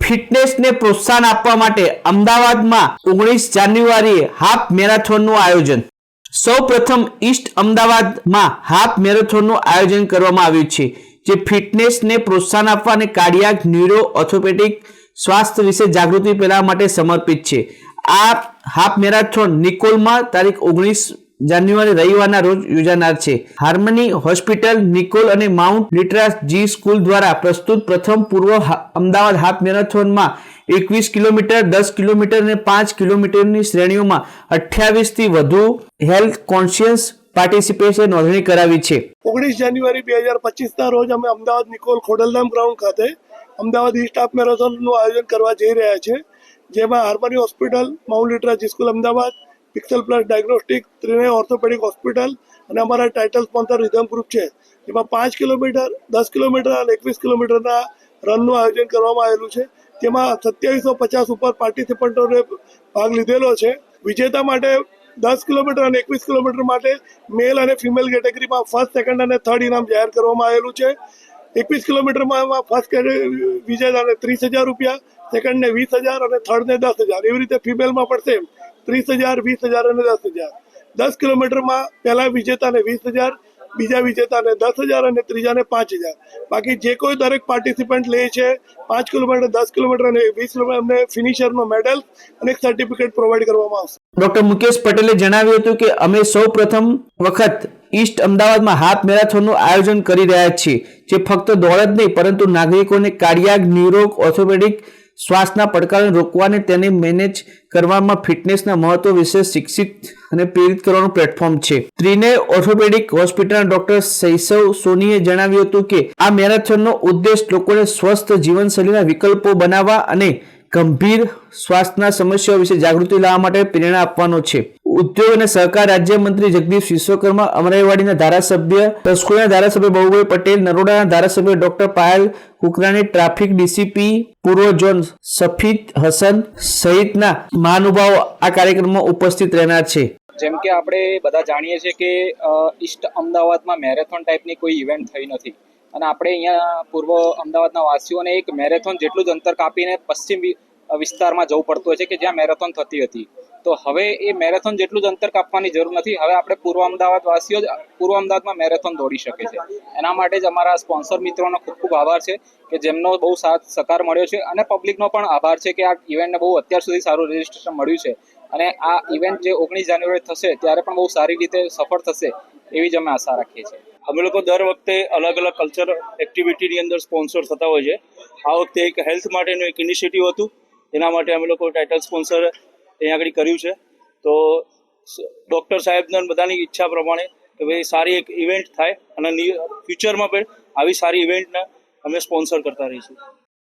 ફિટનેસને પ્રોત્સાહન આપવા માટે અમદાવાદમાં 19 જાન્યુઆરીએ હાફ મેરેથોનનું આયોજન। સૌપ્રથમ ઈસ્ટ અમદાવાદમાં હાફ મેરેથોનનું આયોજન કરવામાં આવ્યું છે, જે ફિટનેસને પ્રોત્સાહન આપવા અને કાર્ડિયાક, ન્યુરો, ઓર્થોપેડિક સ્વાસ્થ્ય વિશે જાગૃતિ ફેલાવવા માટે સમર્પિત છે। આ હાફ મેરેથોન નિકોલમાં તારીખ 19 જાન્યુઆરી રવિવારના રોજ યોજાનાર છે। હાર્મની હોસ્પિટલ, નિકોલ અને માઉન્ટ લિટરા જી સ્કૂલ દ્વારા પ્રસ્તુત પ્રથમ પૂર્વ અમદાવાદ હાફ મેરેથોનમાં 21 કિલોમીટર, 10 કિલોમીટર અને 5 કિલોમીટરની શ્રેણીઓમાં 28 થી વધુ હેલ્થ કોન્શિયસ પાર્ટિસિપેન્ટ્સે નોંધણી કરાવી છે। 19 જાન્યુઆરી 2025ના રોજ અમે અમદાવાદ નિકોલ ખોડલધામ ગ્રાઉન્ડ ખાતે અમદાવાદ ઈસ્ટ હાફ મેરેથોનનું આયોજન કરવા જઈ રહ્યા છે, જેમાં harmony hospital, Mount Litera Zee School Ahmedabad, Pixel Plus diagnostic, Trinay orthopaedic hospital અને અમારા ટાઇટલ સ્પોન્સર રિધમ ગ્રુપ છે। જેમાં 5 કિલોમીટર, 10 કિલોમીટર અને 21 કિલોમીટરના રનનું આયોજન કરવામાં આવેલું છે, જેમાં 2750 ઉપર પાર્ટિસિપન્ટોને ભાગ લીધેલો છે। વિજેતા માટે 10 કિલોમીટર અને 21 કિલોમીટર માટે મેલ અને ફિમેલ કેટેગરીમાં ફર્સ્ટ, સેકન્ડ અને થર્ડ ઇનામ જાહેર કરવામાં આવેલું છે। 21 કિલોમીટરમાં ફર્સ્ટ વિજેતાને 30,000 રૂપિયા, સેકન્ડને 20,000 અને થર્ડને 10,000, એવી રીતે ફિમેલમાં પણ સેમ 30,000, 20,000 અને 10,000। 10 કિલોમીટરમાં પહેલા વિજેતાને 20,000, બીજા વિજેતાને 10,000 અને ત્રીજાને 5,000। બાકી જે કોઈ દરેક પાર્ટિસિપન્ટ લે છે 5 કિલોમીટર, 10 કિલોમીટર અને 20 કિલોમીટર અમને ફિનિશરનો મેડલ અને એક સર્ટિફિકેટ પ્રોવાઈડ કરવામાં આવશે। ડોક્ટર મુકેશ પટેલે જણાવ્યું હતું કે અમે સૌ પ્રથમ વખત ઈસ્ટ અમદાવાદમાં હાફ મેરેથોનનું આયોજન કરી રહ્યા છીએ, જે ફક્ત દોડ જ નહીં પરંતુ નાગરિકોને કાર્ડિયાક, ન્યુરો, ઓર્થોપેડિક શ્વાસના પડકારોને રોકવા અને તેને મેનેજ કરવામાં ફિટનેસના મહત્વ વિશે શિક્ષિત અને પ્રેરિત કરવાનું પ્લેટફોર્મ છે। ત્રિનય ઓર્થોપેડિક હોસ્પિટલના ડોક્ટર શૈશવ સોનીએ જણાવ્યું હતું કે આ મેરેથોનનો ઉદ્દેશ લોકોને સ્વસ્થ જીવનશૈલીના વિકલ્પો બનાવવા અને ગંભીર સ્વાસ્થ્યના સમસ્યાઓ વિશે જાગૃતિ લાવવા માટે પ્રેરણા આપવાનો છે। ઉદ્યોગ અને સહકાર રાજ્યમંત્રી જગદીશ વિશ્વકર્મા, અમરાઈવાડીના ધારાસભ્ય, પંચકુલાના ધારાસભ્ય બાબુભાઈ પટેલ, નરોડાના ધારાસભ્ય doctor Payal Kukrani, traffic DCP પૂર્વ ઝોન સફીદ હસન સહિતના મહાનુભાવો આ કાર્યક્રમમાં ઉપસ્થિત રહેનાર છે। જેમ કે આપણે બધા જાણીએ છીએ કે ઈસ્ટ અમદાવાદમાં મેરેથોન ટાઈપની કોઈ ઇવેન્ટ થઈ નથી અને આપણે અહીંયા પૂર્વ અમદાવાદના વાસીઓને એક મેરેથોન જેટલું જ અંતર કાપીને પશ્ચિમ વિસ્તારમાં જવું પડતું હોય છે કે જ્યાં મેરેથોન થતી હતી। તો હવે એ મેરેથોન જેટલું જ અંતર કાપવાની જરૂર નથી, હવે આપણે પૂર્વ અમદાવાદ વાસીઓ જ પૂર્વ અમદાવાદમાં મેરેથોન દોડી શકે છે। એના માટે જ અમારા સ્પોન્સર મિત્રોનો ખૂબ ખૂબ આભાર છે કે જેમનો બહુ સાથ સહકાર મળ્યો છે અને પબ્લિકનો પણ આભાર છે કે આ ઇવેન્ટને બહુ અત્યાર સુધી સારું રજિસ્ટ્રેશન મળ્યું છે અને આ ઇવેન્ટ જે 19 જાન્યુઆરી થશે ત્યારે પણ બહુ સારી રીતે સફળ થશે એવી જ અમે આશા રાખીએ છીએ। અમે લોકો દર વખતે અલગ અલગ કલ્ચર એક્ટિવિટીની અંદર સ્પોન્સર થતા હોય છે। આ વખતે એક હેલ્થ માટેનું એક ઇનિશિયેટિવ હતું, એના માટે અમે લોકો ટાઇટલ સ્પોન્સર અહીંયા આગળ કર્યું છે। તો ડૉક્ટર સાહેબના બધાની ઈચ્છા પ્રમાણે કે ભાઈ સારી એક ઇવેન્ટ થાય અને ફ્યુચરમાં પણ આવી સારી ઇવેન્ટને અમે સ્પોન્સર કરતા રહીશું।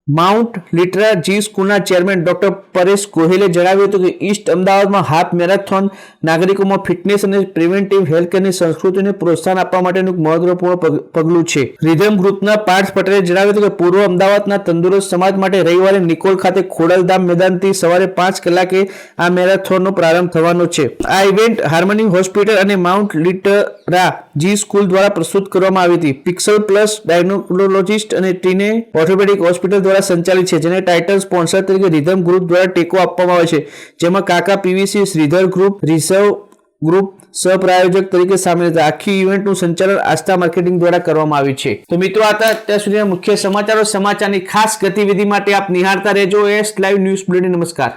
માઉન્ટ લિટરા જી સ્કૂલના ચેરમેન ડોક્ટર પરેશ ગોહિલે જણાવ્યું હતું કે ઈસ્ટ અમદાવાદમાં હાફ મેરેથોન નાગરિકોમાં ફિટનેસ અને પ્રિવેન્ટિવ હેલ્થકેરની સંસ્કૃતિને પ્રોત્સાહન આપવા માટેનું એક મહત્વપૂર્ણ પગલું છે। રિધમ ગ્રુપના પાર્થ પટેલે જણાવ્યું હતું કે પૂર્વ અમદાવાદના તંદુરસ્ત સમાજ માટે રવિવારે નિકોલ ખાતે ખોડલધામ મેદાનથી સવારે 5 કલાકે આ મેરેથોનનો પ્રારંભ થવાનો છે। આ ઇવેન્ટ હાર્મની હોસ્પિટલ અને માઉન્ટ લિટરા જી સ્કૂલ દ્વારા પ્રસ્તુત કરવામાં આવી હતી। પિક્સેલ પ્લસ ડાયગ્નોસ્ટિક અને ત્રિનય ઓર્થોપેડિક હોસ્પિટલ દ્વારા સંચાલિત છે, જેને ટાઇટલ સ્પોન્સર તરીકે રિધમ ગ્રુપ દ્વારા ટેકો આપવામાં આવે છે, જેમાં Kaka PVC, Shridhar group, reserve group સહપ્રાયોજક તરીકે સામેલ હતા। આખી ઇવેન્ટનું સંચાલન આસ્થા માર્કેટિંગ દ્વારા કરવામાં આવ્યું છે। તો મિત્રો આ અત્યાર સુધીના મુખ્ય સમાચારોની ખાસ ગતિવિધિ માટે આપ નિહાળતા રહેજો એસ લાઈવ ન્યૂઝ બુલેટિન। નમસ્કાર।